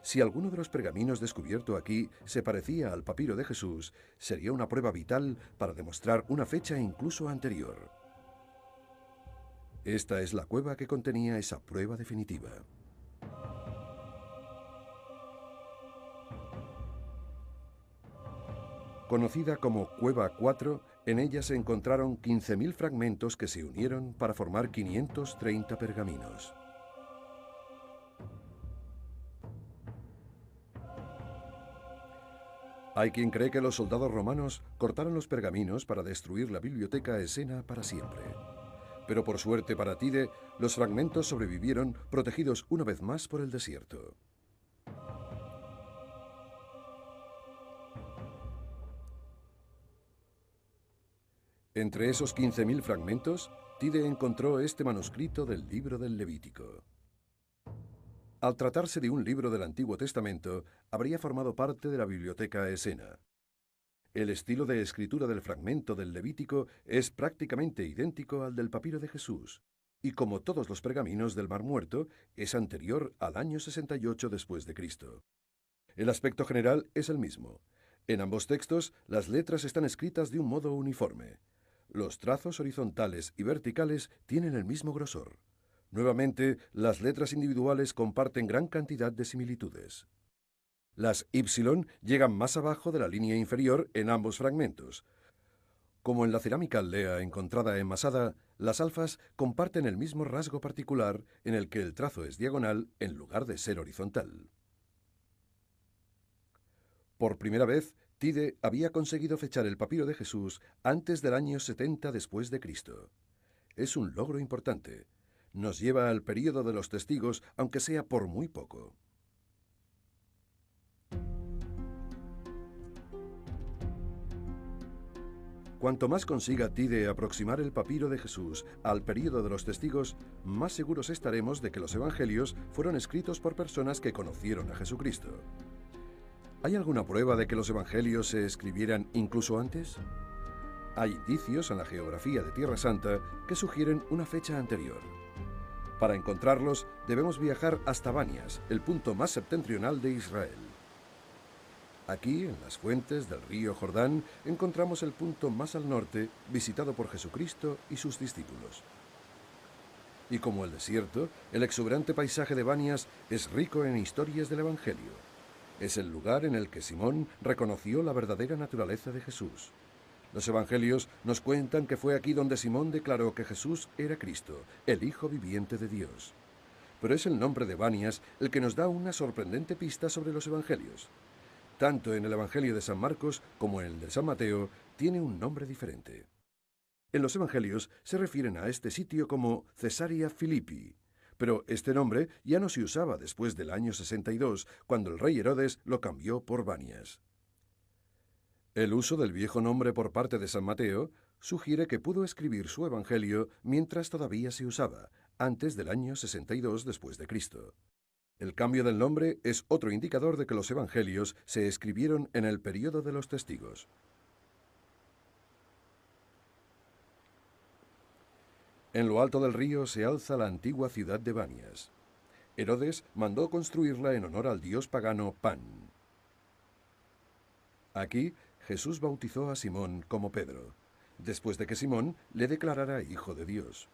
Si alguno de los pergaminos descubierto aquí se parecía al papiro de Jesús, sería una prueba vital para demostrar una fecha incluso anterior. Esta es la cueva que contenía esa prueba definitiva. Conocida como Cueva 4, en ella se encontraron 15.000 fragmentos que se unieron para formar 530 pergaminos. Hay quien cree que los soldados romanos cortaron los pergaminos para destruir la biblioteca esena para siempre. Pero por suerte para Tide, los fragmentos sobrevivieron protegidos una vez más por el desierto. Entre esos 15.000 fragmentos, Tide encontró este manuscrito del libro del Levítico. Al tratarse de un libro del Antiguo Testamento, habría formado parte de la biblioteca esena. El estilo de escritura del fragmento del Levítico es prácticamente idéntico al del papiro de Jesús, y como todos los pergaminos del Mar Muerto, es anterior al año 68 después de Cristo. El aspecto general es el mismo. En ambos textos, las letras están escritas de un modo uniforme. Los trazos horizontales y verticales tienen el mismo grosor. Nuevamente, las letras individuales comparten gran cantidad de similitudes. Las Y llegan más abajo de la línea inferior en ambos fragmentos. Como en la cerámica aldea encontrada en Masada, las alfas comparten el mismo rasgo particular en el que el trazo es diagonal en lugar de ser horizontal. Por primera vez, Tide había conseguido fechar el papiro de Jesús antes del año 70 después de Cristo. Es un logro importante. Nos lleva al período de los testigos, aunque sea por muy poco. Cuanto más consiga Tide aproximar el papiro de Jesús al período de los testigos, más seguros estaremos de que los evangelios fueron escritos por personas que conocieron a Jesucristo. ¿Hay alguna prueba de que los evangelios se escribieran incluso antes? Hay indicios en la geografía de Tierra Santa que sugieren una fecha anterior. Para encontrarlos, debemos viajar hasta Banias, el punto más septentrional de Israel. Aquí, en las fuentes del río Jordán, encontramos el punto más al norte, visitado por Jesucristo y sus discípulos. Y como el desierto, el exuberante paisaje de Banias es rico en historias del Evangelio. Es el lugar en el que Simón reconoció la verdadera naturaleza de Jesús. Los evangelios nos cuentan que fue aquí donde Simón declaró que Jesús era Cristo, el Hijo viviente de Dios. Pero es el nombre de Banias el que nos da una sorprendente pista sobre los evangelios. Tanto en el Evangelio de San Marcos como en el de San Mateo tiene un nombre diferente. En los evangelios se refieren a este sitio como Cesarea Philippi, pero este nombre ya no se usaba después del año 62, cuando el rey Herodes lo cambió por Banias. El uso del viejo nombre por parte de San Mateo sugiere que pudo escribir su evangelio mientras todavía se usaba, antes del año 62 después de Cristo. El cambio del nombre es otro indicador de que los evangelios se escribieron en el período de los testigos. En lo alto del río se alza la antigua ciudad de Banias. Herodes mandó construirla en honor al dios pagano Pan. Aquí, Jesús bautizó a Simón como Pedro, después de que Simón le declarara hijo de Dios.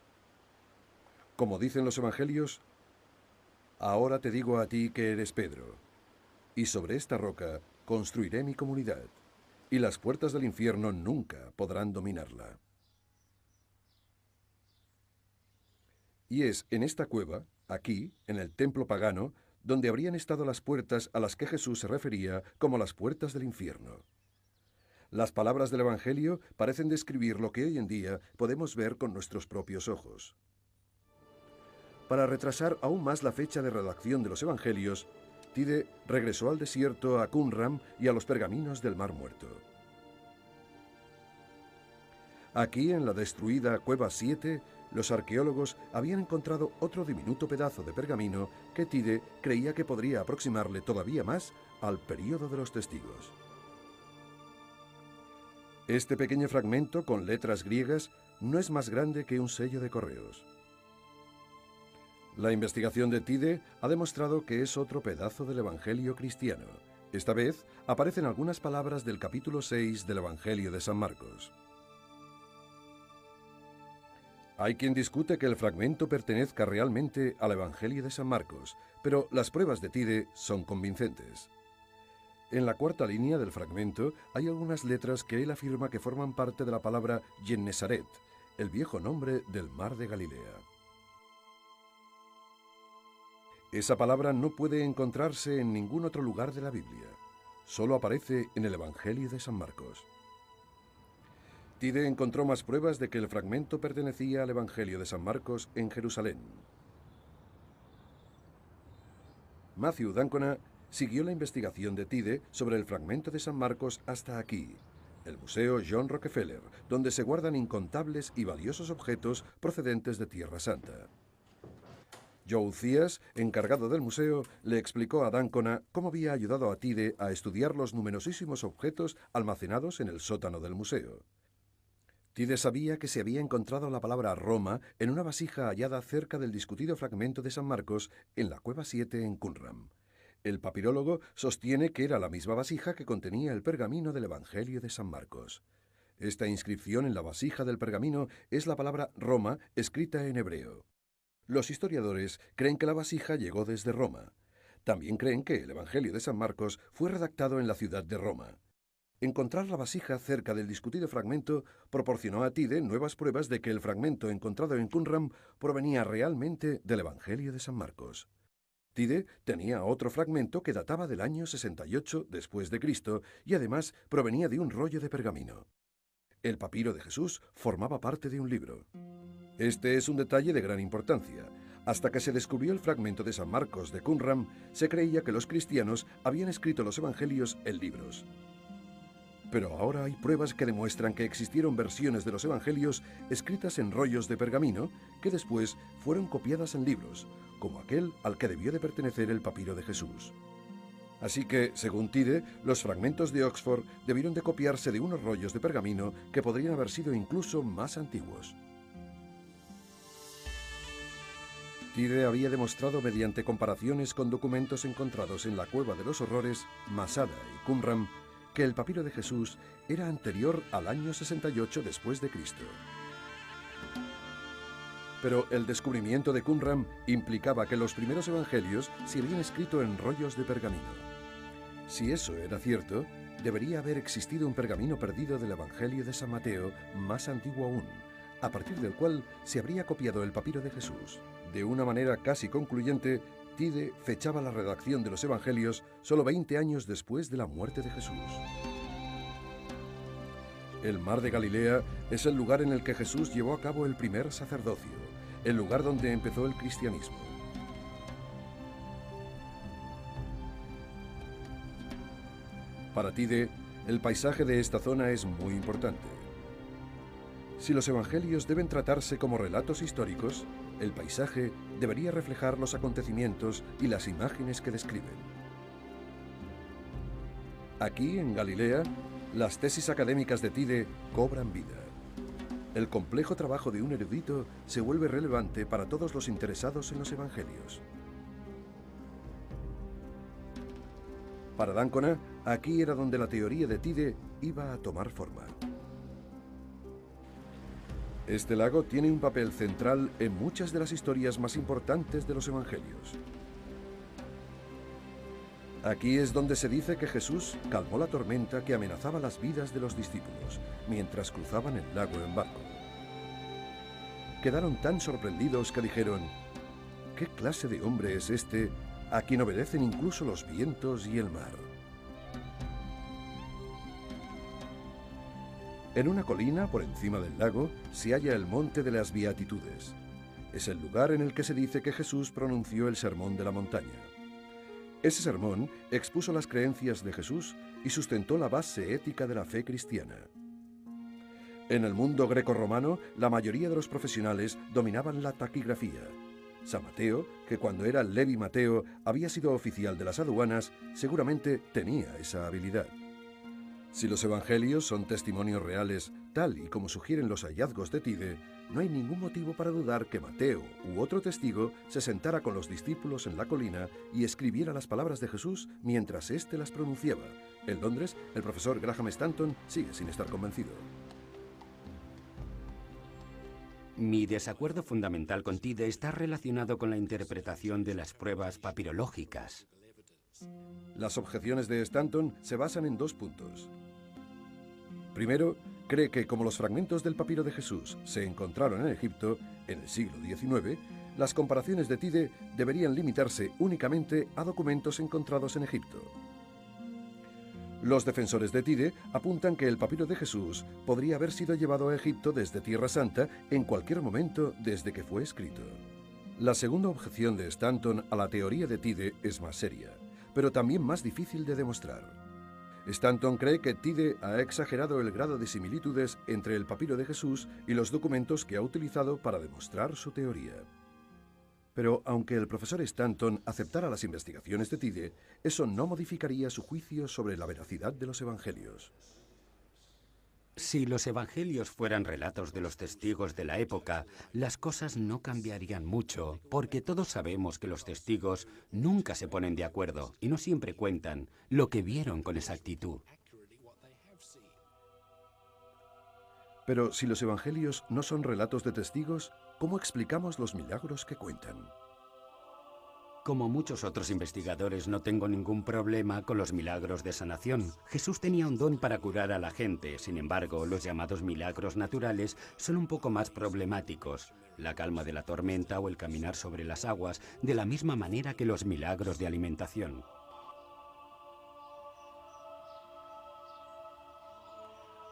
Como dicen los evangelios, ahora te digo a ti que eres Pedro, y sobre esta roca construiré mi comunidad, y las puertas del infierno nunca podrán dominarla. Y es en esta cueva, aquí, en el templo pagano, donde habrían estado las puertas a las que Jesús se refería como las puertas del infierno. Las palabras del Evangelio parecen describir lo que hoy en día podemos ver con nuestros propios ojos. Para retrasar aún más la fecha de redacción de los Evangelios, Tide regresó al desierto a Qumran y a los pergaminos del Mar Muerto. Aquí, en la destruida Cueva 7, los arqueólogos habían encontrado otro diminuto pedazo de pergamino que Tide creía que podría aproximarle todavía más al período de los testigos. Este pequeño fragmento con letras griegas no es más grande que un sello de correos. La investigación de Tide ha demostrado que es otro pedazo del Evangelio cristiano. Esta vez aparecen algunas palabras del capítulo 6 del Evangelio de San Marcos. Hay quien discute que el fragmento pertenezca realmente al Evangelio de San Marcos, pero las pruebas de Tide son convincentes. En la cuarta línea del fragmento hay algunas letras que él afirma que forman parte de la palabra Gennesaret, el viejo nombre del mar de Galilea. Esa palabra no puede encontrarse en ningún otro lugar de la Biblia. Solo aparece en el Evangelio de San Marcos. Tide encontró más pruebas de que el fragmento pertenecía al Evangelio de San Marcos en Jerusalén. Matthew d'Ancona siguió la investigación de Tide sobre el fragmento de San Marcos hasta aquí, el Museo John Rockefeller, donde se guardan incontables y valiosos objetos procedentes de Tierra Santa. Joe Thias, encargado del museo, le explicó a d'Ancona cómo había ayudado a Tide a estudiar los numerosísimos objetos almacenados en el sótano del museo. Tide sabía que se había encontrado la palabra Roma en una vasija hallada cerca del discutido fragmento de San Marcos en la Cueva 7 en Qumran. El papirólogo sostiene que era la misma vasija que contenía el pergamino del Evangelio de San Marcos. Esta inscripción en la vasija del pergamino es la palabra Roma escrita en hebreo. Los historiadores creen que la vasija llegó desde Roma. También creen que el Evangelio de San Marcos fue redactado en la ciudad de Roma. Encontrar la vasija cerca del discutido fragmento proporcionó a Tide nuevas pruebas de que el fragmento encontrado en Qumran provenía realmente del Evangelio de San Marcos. Tide tenía otro fragmento que databa del año 68 después de Cristo y además provenía de un rollo de pergamino. El papiro de Jesús formaba parte de un libro. Este es un detalle de gran importancia. Hasta que se descubrió el fragmento de San Marcos de Qumran, se creía que los cristianos habían escrito los evangelios en libros. Pero ahora hay pruebas que demuestran que existieron versiones de los evangelios escritas en rollos de pergamino que después fueron copiadas en libros, como aquel al que debió de pertenecer el papiro de Jesús. Así que, según Tide, los fragmentos de Oxford debieron de copiarse de unos rollos de pergamino que podrían haber sido incluso más antiguos. Tide había demostrado mediante comparaciones con documentos encontrados en la Cueva de los Horrores, Masada y Qumran, que el papiro de Jesús era anterior al año 68 después de Cristo. Pero el descubrimiento de Qumran implicaba que los primeros evangelios se habían escrito en rollos de pergamino. Si eso era cierto, debería haber existido un pergamino perdido del Evangelio de San Mateo más antiguo aún, a partir del cual se habría copiado el papiro de Jesús. De una manera casi concluyente, Tide fechaba la redacción de los evangelios solo 20 años después de la muerte de Jesús. El mar de Galilea es el lugar en el que Jesús llevó a cabo el primer sacerdocio, el lugar donde empezó el cristianismo. Para Tide, el paisaje de esta zona es muy importante. Si los evangelios deben tratarse como relatos históricos, el paisaje debería reflejar los acontecimientos y las imágenes que describen. Aquí, en Galilea, las tesis académicas de Tide cobran vida. El complejo trabajo de un erudito se vuelve relevante para todos los interesados en los evangelios. Para d'Ancona, aquí era donde la teoría de Tide iba a tomar forma. Este lago tiene un papel central en muchas de las historias más importantes de los evangelios. Aquí es donde se dice que Jesús calmó la tormenta que amenazaba las vidas de los discípulos mientras cruzaban el lago en barco. Quedaron tan sorprendidos que dijeron: ¿qué clase de hombre es este a quien obedecen incluso los vientos y el mar? En una colina por encima del lago se halla el Monte de las Beatitudes. Es el lugar en el que se dice que Jesús pronunció el Sermón de la Montaña. Ese sermón expuso las creencias de Jesús y sustentó la base ética de la fe cristiana. En el mundo grecorromano, la mayoría de los profesionales dominaban la taquigrafía. San Mateo, que cuando era Levi Mateo había sido oficial de las aduanas, seguramente tenía esa habilidad. Si los evangelios son testimonios reales, tal y como sugieren los hallazgos de Tide, no hay ningún motivo para dudar que Mateo u otro testigo se sentara con los discípulos en la colina y escribiera las palabras de Jesús mientras éste las pronunciaba. En Londres, el profesor Graham Stanton sigue sin estar convencido. Mi desacuerdo fundamental con Tide está relacionado con la interpretación de las pruebas papirológicas. Las objeciones de Stanton se basan en 2 puntos. Primero, cree que como los fragmentos del papiro de Jesús se encontraron en Egipto en el siglo XIX, las comparaciones de Tide deberían limitarse únicamente a documentos encontrados en Egipto. Los defensores de Tide apuntan que el papiro de Jesús podría haber sido llevado a Egipto desde Tierra Santa en cualquier momento desde que fue escrito. La segunda objeción de Stanton a la teoría de Tide es más seria, pero también más difícil de demostrar. Stanton cree que Tide ha exagerado el grado de similitudes entre el papiro de Jesús y los documentos que ha utilizado para demostrar su teoría. Pero aunque el profesor Stanton aceptara las investigaciones de Tide, eso no modificaría su juicio sobre la veracidad de los evangelios. Si los evangelios fueran relatos de los testigos de la época, las cosas no cambiarían mucho, porque todos sabemos que los testigos nunca se ponen de acuerdo y no siempre cuentan lo que vieron con exactitud. Pero si los evangelios no son relatos de testigos, ¿cómo explicamos los milagros que cuentan? Como muchos otros investigadores, no tengo ningún problema con los milagros de sanación. Jesús tenía un don para curar a la gente. Sin embargo, los llamados milagros naturales son un poco más problemáticos. La calma de la tormenta o el caminar sobre las aguas, de la misma manera que los milagros de alimentación.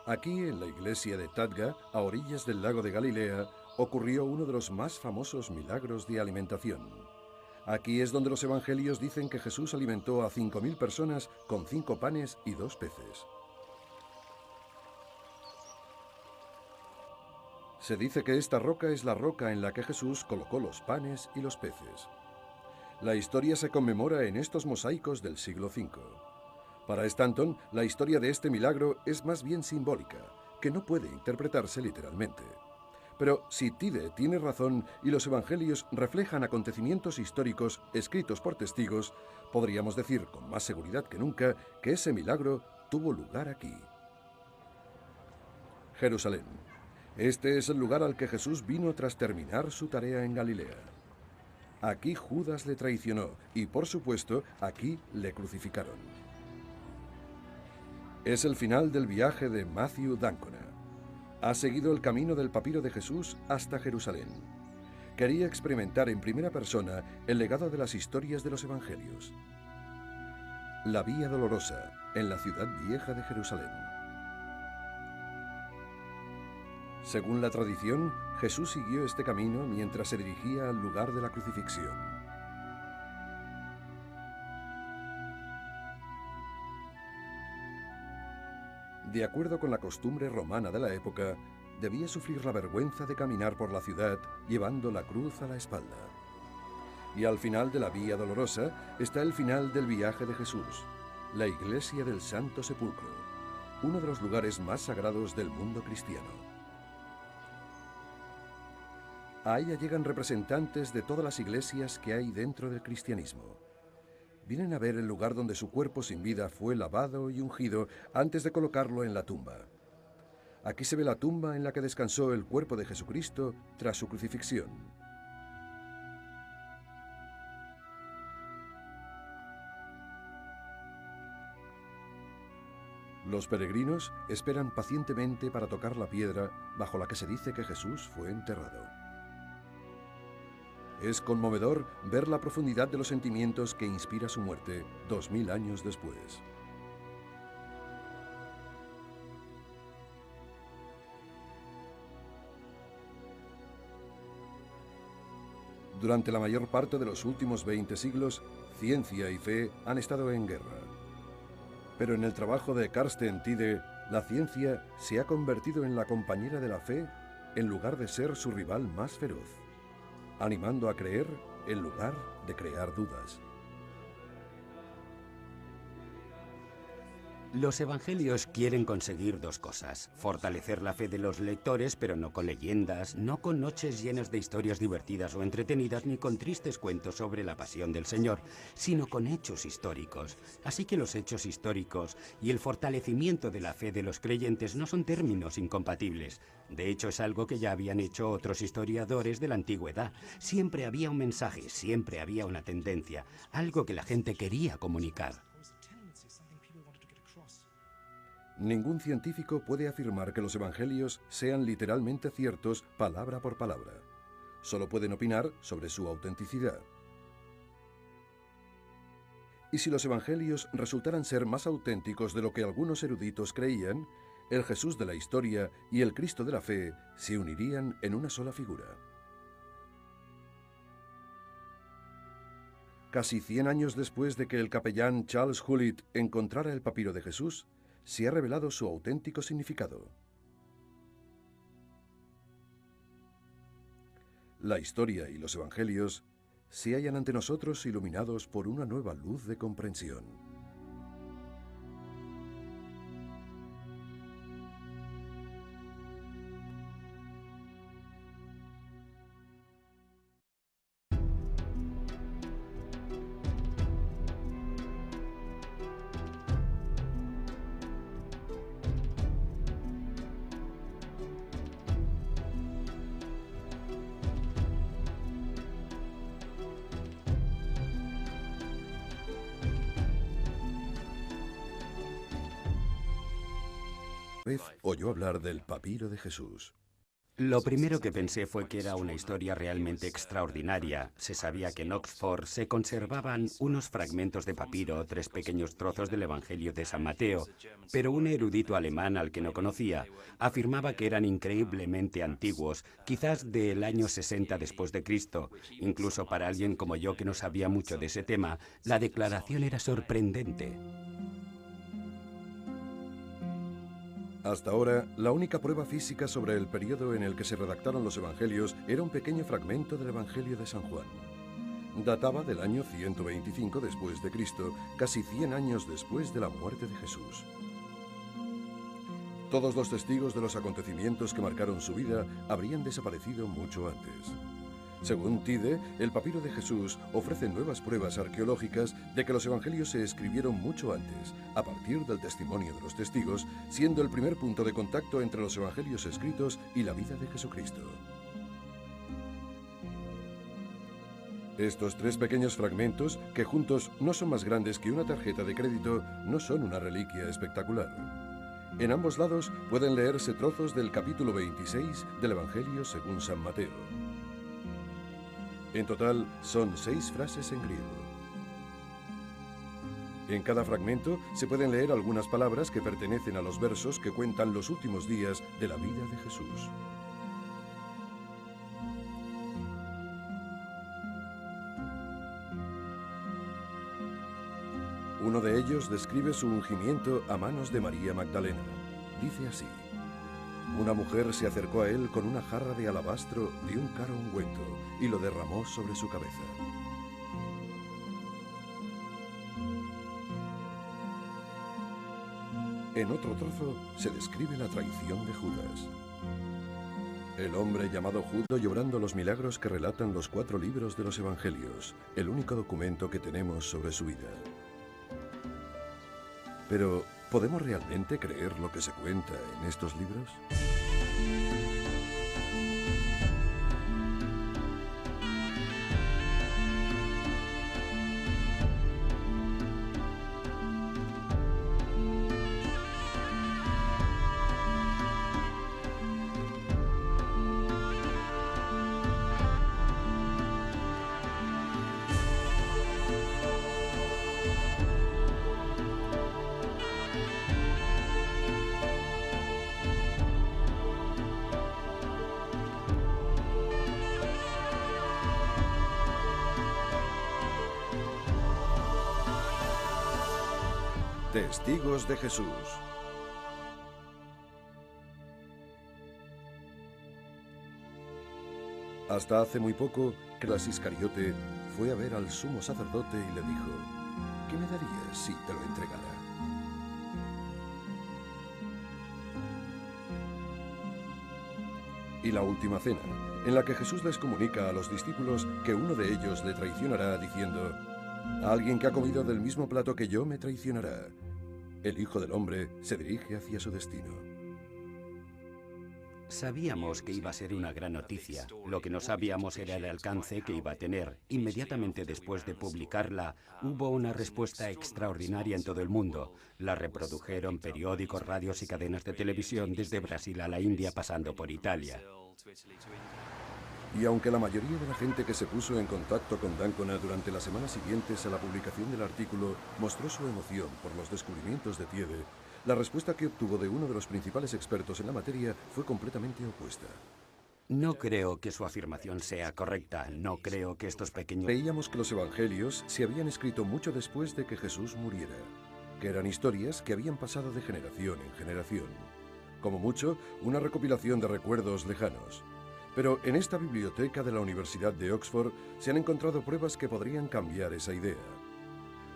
Aquí, en la iglesia de Tadga, a orillas del lago de Galilea, ocurrió uno de los más famosos milagros de alimentación. Aquí es donde los evangelios dicen que Jesús alimentó a 5.000 personas con 5 panes y 2 peces. Se dice que esta roca es la roca en la que Jesús colocó los panes y los peces. La historia se conmemora en estos mosaicos del siglo V. Para Stanton, la historia de este milagro es más bien simbólica, que no puede interpretarse literalmente. Pero si Tide tiene razón y los evangelios reflejan acontecimientos históricos escritos por testigos, podríamos decir con más seguridad que nunca que ese milagro tuvo lugar aquí. Jerusalén. Este es el lugar al que Jesús vino tras terminar su tarea en Galilea. Aquí Judas le traicionó y, por supuesto, aquí le crucificaron. Es el final del viaje de Matthew d'Ancona. Ha seguido el camino del papiro de Jesús hasta Jerusalén. Quería experimentar en primera persona el legado de las historias de los evangelios. La Vía Dolorosa, en la ciudad vieja de Jerusalén. Según la tradición, Jesús siguió este camino mientras se dirigía al lugar de la crucifixión. De acuerdo con la costumbre romana de la época, debía sufrir la vergüenza de caminar por la ciudad llevando la cruz a la espalda. Y al final de la Vía Dolorosa está el final del viaje de Jesús, la Iglesia del Santo Sepulcro, uno de los lugares más sagrados del mundo cristiano. A ella llegan representantes de todas las iglesias que hay dentro del cristianismo. Vienen a ver el lugar donde su cuerpo sin vida fue lavado y ungido antes de colocarlo en la tumba. Aquí se ve la tumba en la que descansó el cuerpo de Jesucristo tras su crucifixión. Los peregrinos esperan pacientemente para tocar la piedra bajo la que se dice que Jesús fue enterrado. Es conmovedor ver la profundidad de los sentimientos que inspira su muerte 2000 años después. Durante la mayor parte de los últimos 20 siglos, ciencia y fe han estado en guerra. Pero en el trabajo de Carsten Tide, La ciencia se ha convertido en la compañera de la fe en lugar de ser su rival más feroz, animando a creer en lugar de crear dudas. Los evangelios quieren conseguir dos cosas: fortalecer la fe de los lectores, pero no con leyendas, no con noches llenas de historias divertidas o entretenidas, ni con tristes cuentos sobre la pasión del Señor, sino con hechos históricos. Así que los hechos históricos y el fortalecimiento de la fe de los creyentes no son términos incompatibles. De hecho, es algo que ya habían hecho otros historiadores de la antigüedad. Siempre había un mensaje, siempre había una tendencia, algo que la gente quería comunicar. Ningún científico puede afirmar que los evangelios sean literalmente ciertos palabra por palabra. Solo pueden opinar sobre su autenticidad. Y si los evangelios resultaran ser más auténticos de lo que algunos eruditos creían, el Jesús de la historia y el Cristo de la fe se unirían en una sola figura. Casi 100 años después de que el capellán Charles Hullit encontrara el papiro de Jesús, se ha revelado su auténtico significado. La historia y los evangelios se hallan ante nosotros iluminados por una nueva luz de comprensión. Vez oyó hablar del papiro de Jesús. Lo primero que pensé fue que era una historia realmente extraordinaria. Se sabía que en Oxford se conservaban unos fragmentos de papiro, 3 pequeños trozos del Evangelio de San Mateo, pero un erudito alemán al que no conocía afirmaba que eran increíblemente antiguos, quizás del año 60 después de Cristo. Incluso para alguien como yo que no sabía mucho de ese tema, la declaración era sorprendente. Hasta ahora, la única prueba física sobre el periodo en el que se redactaron los evangelios era un pequeño fragmento del Evangelio de San Juan. Databa del año 125 después de Cristo, casi 100 años después de la muerte de Jesús. Todos los testigos de los acontecimientos que marcaron su vida habrían desaparecido mucho antes. Según Tide, el papiro de Jesús ofrece nuevas pruebas arqueológicas de que los evangelios se escribieron mucho antes, a partir del testimonio de los testigos, siendo el primer punto de contacto entre los evangelios escritos y la vida de Jesucristo. Estos 3 pequeños fragmentos, que juntos no son más grandes que una tarjeta de crédito, no son una reliquia espectacular. En ambos lados pueden leerse trozos del capítulo 26 del Evangelio según San Mateo. En total, son 6 frases en griego. En cada fragmento se pueden leer algunas palabras que pertenecen a los versos que cuentan los últimos días de la vida de Jesús. Uno de ellos describe su ungimiento a manos de María Magdalena. Dice así: una mujer se acercó a él con una jarra de alabastro de un caro ungüento y lo derramó sobre su cabeza. En otro trozo se describe la traición de Judas. El hombre llamado Judas llorando los milagros que relatan los 4 libros de los Evangelios, el único documento que tenemos sobre su vida. Pero, ¿podemos realmente creer lo que se cuenta en estos libros? Testigos de Jesús. Hasta hace muy poco, Cras Iscariote fue a ver al sumo sacerdote y le dijo: ¿qué me darías si te lo entregara? Y la última cena, en la que Jesús les comunica a los discípulos que uno de ellos le traicionará, diciendo: alguien que ha comido del mismo plato que yo me traicionará. El Hijo del Hombre se dirige hacia su destino. Sabíamos que iba a ser una gran noticia. Lo que no sabíamos era el alcance que iba a tener. Inmediatamente después de publicarla, hubo una respuesta extraordinaria en todo el mundo. La reprodujeron periódicos, radios y cadenas de televisión desde Brasil a la India, pasando por Italia. Y aunque la mayoría de la gente que se puso en contacto con D'Ancona durante las semanas siguientes a la publicación del artículo mostró su emoción por los descubrimientos de Tiede, la respuesta que obtuvo de uno de los principales expertos en la materia fue completamente opuesta. No creo que su afirmación sea correcta. No creo que estos pequeños... Creíamos que los evangelios se habían escrito mucho después de que Jesús muriera, que eran historias que habían pasado de generación en generación. Como mucho, una recopilación de recuerdos lejanos. Pero en esta biblioteca de la Universidad de Oxford se han encontrado pruebas que podrían cambiar esa idea.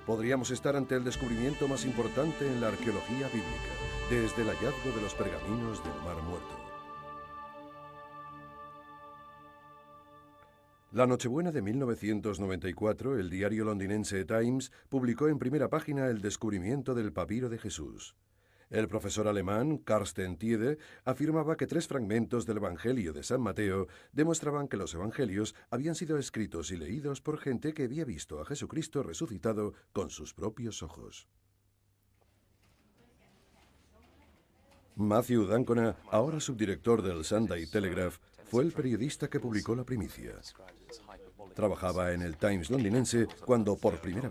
Podríamos estar ante el descubrimiento más importante en la arqueología bíblica, desde el hallazgo de los pergaminos del Mar Muerto. La Nochebuena de 1994, el diario londinense Times publicó en primera página el descubrimiento del papiro de Jesús. El profesor alemán Carsten Tiede afirmaba que 3 fragmentos del Evangelio de San Mateo demostraban que los evangelios habían sido escritos y leídos por gente que había visto a Jesucristo resucitado con sus propios ojos. Matthew D'Ancona, ahora subdirector del Sunday Telegraph, fue el periodista que publicó la primicia. Trabajaba en el Times londinense cuando por primera vez